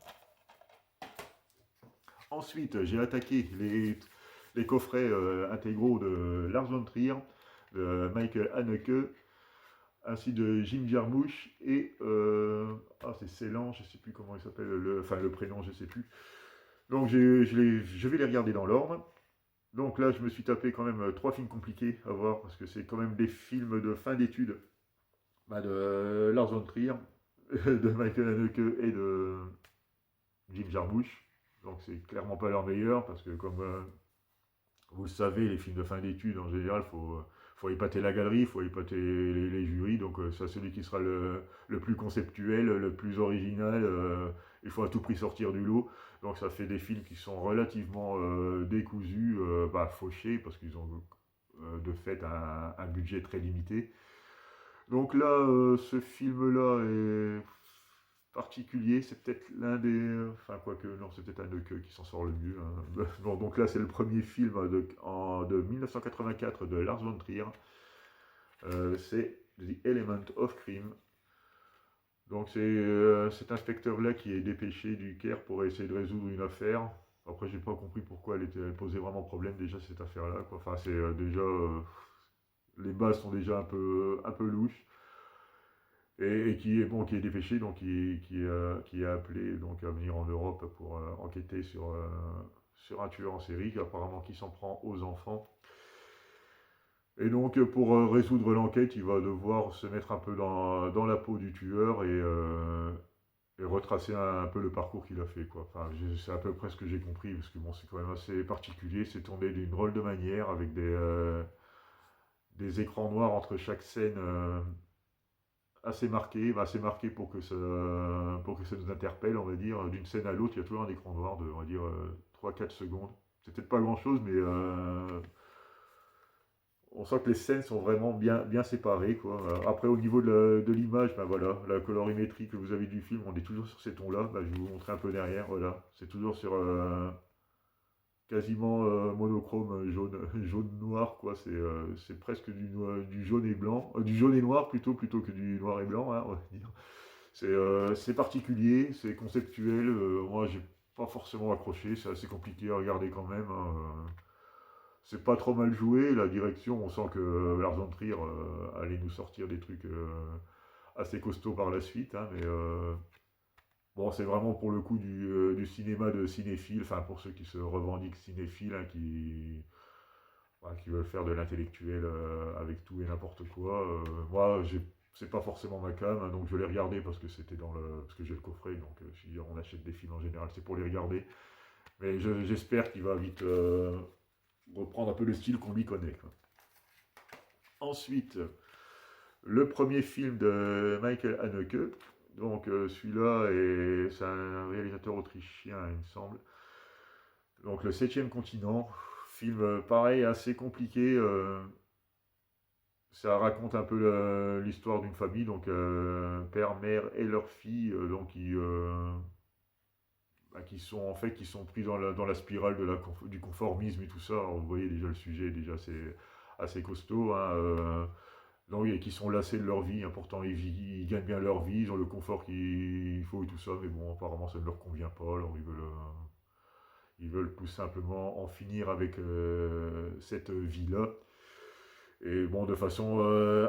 Ensuite, j'ai attaqué les coffrets intégraux de Lars von Trier, de Michael Haneke, ainsi de Jim Jarmusch et c'est Ceylan, je sais plus comment il s'appelle, enfin le prénom, je sais plus. Donc je vais les regarder dans l'ordre. Donc là, je me suis tapé quand même 3 films compliqués à voir parce que c'est quand même des films de fin d'études, bah, de Lars von Trier, de Michael Haneke et de Jim Jarmusch. Donc c'est clairement pas leur meilleur parce que comme vous le savez, les films de fin d'études en général, faut épater la galerie, il faut épater les jurys. Donc c'est celui qui sera le plus conceptuel, le plus original. Il faut à tout prix sortir du lot. Donc ça fait des films qui sont relativement décousus, fauchés, parce qu'ils ont de fait un budget très limité. Donc là, ce film-là est particulier, c'est peut-être l'un des. Enfin, quoique, non, c'est peut-être un de qui s'en sort le mieux, hein. Bon, donc là, c'est le premier film de 1984 de Lars von Trier. C'est The Element of Crime. Donc, c'est cet inspecteur-là qui est dépêché du Caire pour essayer de résoudre une affaire. Après, j'ai pas compris pourquoi elle posait vraiment problème déjà, cette affaire-là, quoi. Enfin, les bases sont déjà un peu louches. et qui est bon, qui est dépêché, donc qui est appelé donc à venir en Europe pour enquêter sur un tueur en série, apparemment qui s'en prend aux enfants. Et donc pour résoudre l'enquête, il va devoir se mettre un peu dans la peau du tueur et retracer un peu le parcours qu'il a fait, quoi. Enfin, c'est à peu près ce que j'ai compris, parce que bon, c'est quand même assez particulier, c'est tourné d'une drôle de manière, avec des écrans noirs entre chaque scène assez marqué pour que ça nous interpelle, on va dire. D'une scène à l'autre, il y a toujours un écran noir de, on va dire, 3-4 secondes. C'est peut-être pas grand-chose, mais on sent que les scènes sont vraiment bien séparées, quoi. Après, au niveau de l'image, ben voilà, la colorimétrie que vous avez du film, on est toujours sur ces tons-là. Ben, je vais vous montrer un peu derrière, voilà. C'est toujours sur quasiment monochrome jaune-noir, quoi. C'est presque du jaune et blanc, du jaune et noir plutôt que du noir et blanc, hein, on va dire. C'est particulier, c'est conceptuel. Moi, j'ai pas forcément accroché, c'est assez compliqué à regarder quand même, hein. C'est pas trop mal joué, la direction, on sent que Lars von Trier allait nous sortir des trucs assez costauds par la suite, hein, mais bon, c'est vraiment pour le coup du cinéma de cinéphile, enfin pour ceux qui se revendiquent cinéphiles, hein, voilà, qui veulent faire de l'intellectuel avec tout et n'importe quoi. Moi, c'est pas forcément ma cam, hein, donc je l'ai regardé parce que c'était parce que j'ai le coffret, donc si on achète des films en général, c'est pour les regarder. Mais j'espère qu'il va vite reprendre un peu le style qu'on lui connaît, quoi. Ensuite, le premier film de Michael Haneke. Donc celui-là, c'est un réalisateur autrichien, il me semble. Donc le septième continent, film pareil, assez compliqué. Ça raconte un peu l'histoire d'une famille, donc père, mère et leur fille, donc qui sont en fait qui sont pris dans la spirale du conformisme et tout ça. Alors, vous voyez déjà le sujet, déjà c'est assez costaud, hein, donc, et qui sont lassés de leur vie, hein, pourtant ils gagnent bien leur vie, ils ont le confort qu'il faut et tout ça, mais bon, apparemment ça ne leur convient pas, alors ils veulent tout simplement en finir avec cette vie-là. Et bon, de façon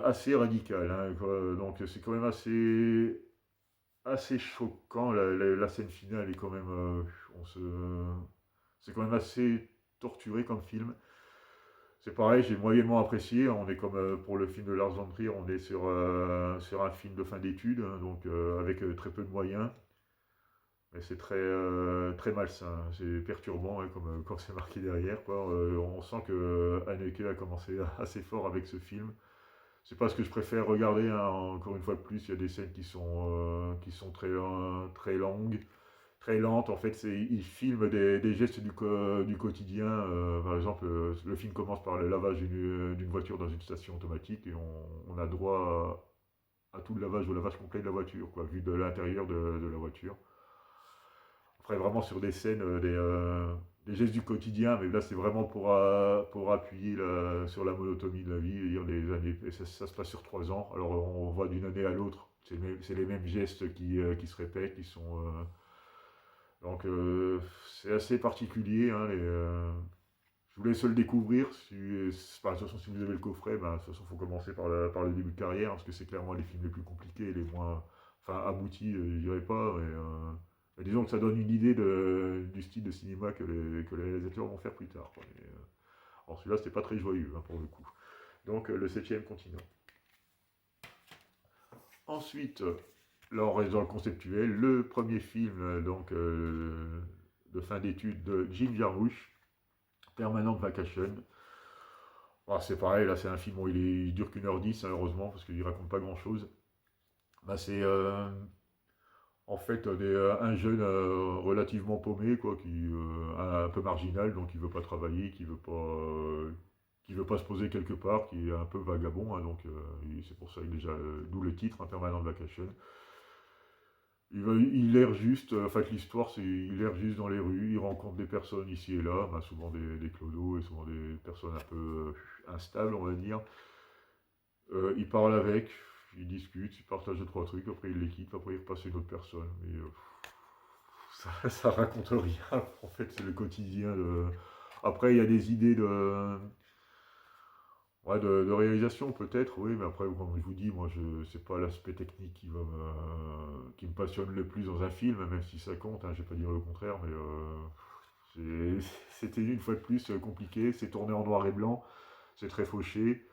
assez radicale, hein, quoi. Donc c'est quand même assez choquant. La scène finale est quand même, c'est quand même assez torturé comme film. C'est pareil, j'ai moyennement apprécié. On est comme pour le film de Lars von Trier, on est sur un film de fin d'études, hein, donc avec très peu de moyens. Mais c'est très malsain, c'est perturbant, hein, comme quand c'est marqué derrière, quoi. On sent que Haneke a commencé assez fort avec ce film. C'est pas ce que je préfère regarder, hein, encore une fois de plus, il y a des scènes qui sont très longues, très lentes. En fait, il filme des gestes du quotidien. Par exemple, le film commence par le lavage d'une voiture dans une station automatique et on a droit à tout le lavage, au lavage complet de la voiture, quoi, vu de l'intérieur de la voiture. Après, vraiment sur des scènes, des gestes du quotidien, mais là, c'est vraiment pour appuyer sur la monotonie de la vie, et dire des années, et ça se passe sur 3 ans. Alors, on voit d'une année à l'autre, c'est les mêmes gestes qui se répètent, qui sont. Donc, c'est assez particulier, hein, je vous laisse le découvrir. De toute façon, si vous avez le coffret, ben, de toute façon, il faut commencer par le début de carrière, parce que c'est clairement les films les plus compliqués, les moins aboutis, je dirais pas, mais disons que ça donne une idée du style de cinéma que les réalisateurs vont faire plus tard, quoi. Alors celui-là, c'était pas très joyeux, hein, pour le coup. Donc, le septième continent. Ensuite, là, on reste dans le conceptuel. Le premier film, donc, de fin d'études de Jim Jarmusch, Permanent Vacation. Ah, c'est pareil, là c'est un film où il dure qu'1h10, hein, heureusement, parce qu'il raconte pas grand chose. Bah, c'est en fait un jeune relativement paumé, quoi, un peu marginal, donc il veut pas travailler, qui veut pas se poser quelque part, qui est un peu vagabond, hein, donc c'est pour ça déjà, d'où le titre, un permanent vacation. Il erre juste, en fait l'histoire c'est il erre juste dans les rues, il rencontre des personnes ici et là, bah, souvent des clodos et souvent des personnes un peu instables, on va dire. Il parle avec, il discute, il partage deux, trois trucs, après il les quitte, après il repasse à une autre personne. Mais ça raconte rien, en fait c'est le quotidien. Après il y a des idées Ouais, de réalisation peut-être, oui, mais après, comme je vous dis, moi, c'est pas l'aspect technique qui me passionne le plus dans un film, même si ça compte, hein, je vais pas dire le contraire, mais c'était une fois de plus compliqué, c'est tourné en noir et blanc, c'est très fauché.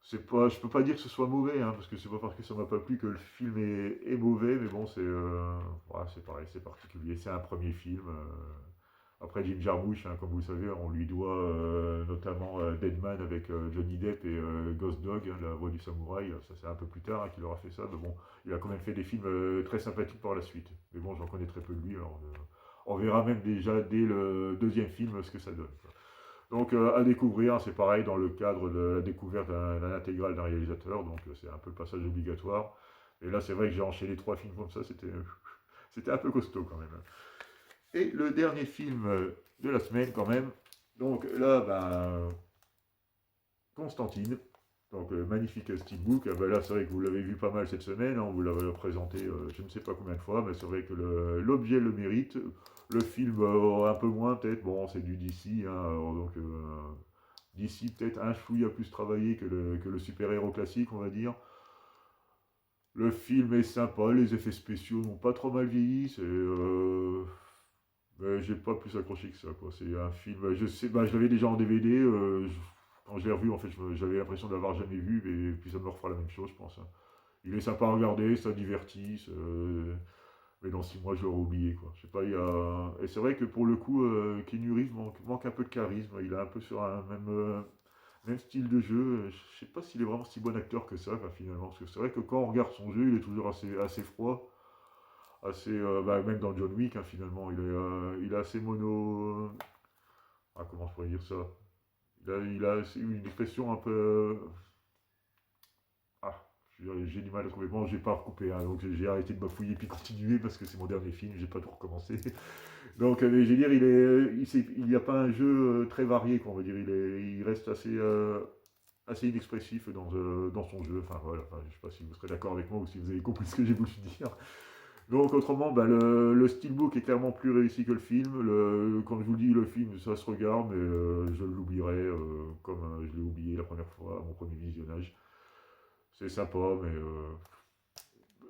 C'est pas, je peux pas dire que ce soit mauvais, hein, parce que c'est pas parce que ça m'a pas plu que le film est mauvais, mais bon, ouais, c'est pareil, c'est particulier. C'est un premier film. Après Jim Jarmusch, hein, comme vous le savez, on lui doit notamment Deadman avec Johnny Depp et Ghost Dog, hein, la voix du samouraï. Ça, c'est un peu plus tard, hein, qu'il aura fait ça, mais bon, il a quand même fait des films très sympathiques par la suite. Mais bon, j'en connais très peu de lui, alors on verra même déjà dès le deuxième film ce que ça donne, quoi. Donc à découvrir, c'est pareil dans le cadre de la découverte d'un intégral d'un réalisateur, donc c'est un peu le passage obligatoire. Et là, c'est vrai que j'ai enchaîné 3 films comme ça, c'était un peu costaud quand même. Et le dernier film de la semaine quand même, donc là, ben, Constantine, donc magnifique steelbook. Ah ben là, c'est vrai que vous l'avez vu pas mal cette semaine, hein, on vous l'avez présenté je ne sais pas combien de fois, mais c'est vrai que l'objet le mérite. Le film, un peu moins peut-être, bon, c'est du DC, hein, donc DC peut-être un chouïa plus travaillé que le super-héros classique, on va dire. Le film est sympa, les effets spéciaux n'ont pas trop mal vieilli, mais j'ai pas plus accroché que ça, quoi. C'est un film, je sais, bah, je l'avais déjà en DVD, quand je l'ai revu, en fait, j'avais l'impression de l'avoir jamais vu, et puis ça me refera la même chose, je pense, hein. Il est sympa à regarder, ça divertit, mais dans 6 mois, je l'aurais oublié, quoi. Je sais pas, Et c'est vrai que pour le coup, Keanu Reeves manque un peu de charisme, il est un peu sur un même style de jeu. Je sais pas s'il est vraiment si bon acteur que ça, quoi, finalement, parce que c'est vrai que quand on regarde son jeu, il est toujours assez froid, bah, même dans John Wick, hein, finalement, il est assez mono. Ah, comment je pourrais dire ça? Il a une expression un peu. Ah, j'ai du mal à trouver. Bon, j'ai pas recoupé, hein, donc j'ai arrêté de bafouiller puis continuer parce que c'est mon dernier film, j'ai pas tout recommencé. Donc, mais je veux dire, il n'y a pas un jeu très varié, quoi, on va dire. Il reste assez inexpressif dans son jeu. Enfin, voilà, enfin, je sais pas si vous serez d'accord avec moi ou si vous avez compris ce que j'ai voulu dire. Donc autrement, bah, le steelbook est clairement plus réussi que le film. Comme je vous le dis, le film, ça se regarde, mais je l'oublierai comme je l'ai oublié la première fois, à mon premier visionnage. C'est sympa, mais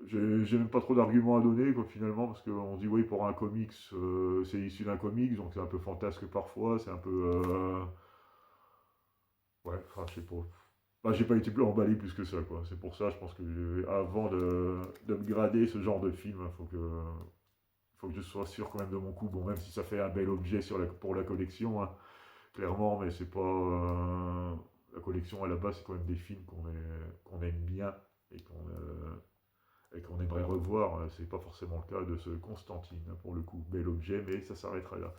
j'ai même pas trop d'arguments à donner, quoi, finalement, parce qu'on se dit, oui, pour un comics, c'est issu d'un comics, donc c'est un peu fantasque parfois, c'est un peu... ouais, enfin, je sais pas. Bah, j'ai pas été plus emballé plus que ça, quoi. C'est pour ça, je pense que avant de me grader ce genre de film, faut que je sois sûr quand même de mon coup. Bon, même si ça fait un bel objet pour la collection, hein, clairement, mais c'est pas. La collection à la base, c'est quand même des films qu'on aime bien et qu'on aimerait revoir. C'est pas forcément le cas de ce Constantine, hein, pour le coup. Bel objet, mais ça s'arrêtera là.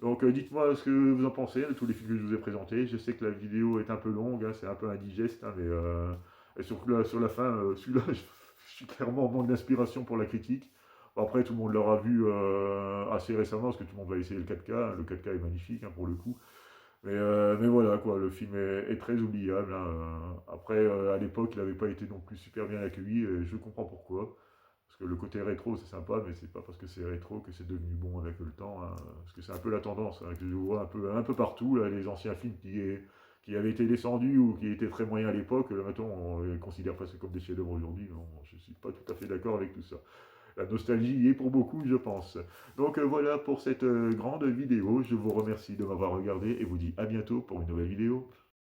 Donc dites-moi ce que vous en pensez de tous les films que je vous ai présentés. Je sais que la vidéo est un peu longue, hein, c'est un peu indigeste, hein, mais et surtout là, sur la fin, celui-là, je suis clairement en manque d'inspiration pour la critique. Bon, après, tout le monde l'aura vu assez récemment, parce que tout le monde va essayer le 4K, hein. Le 4K est magnifique, hein, pour le coup. Mais voilà, quoi, le film est très oubliable, hein. Après, à l'époque, il n'avait pas été non plus super bien accueilli, et je comprends pourquoi. Parce que le côté rétro, c'est sympa, mais c'est pas parce que c'est rétro que c'est devenu bon avec le temps, hein. Parce que c'est un peu la tendance, hein, que je vois un peu partout, là, les anciens films qui avaient été descendus ou qui étaient très moyens à l'époque, là, maintenant, on les considère presque comme des chefs-d'œuvre aujourd'hui. Non, je suis pas tout à fait d'accord avec tout ça. La nostalgie y est pour beaucoup, je pense. Donc voilà pour cette grande vidéo. Je vous remercie de m'avoir regardé et vous dis à bientôt pour une nouvelle vidéo.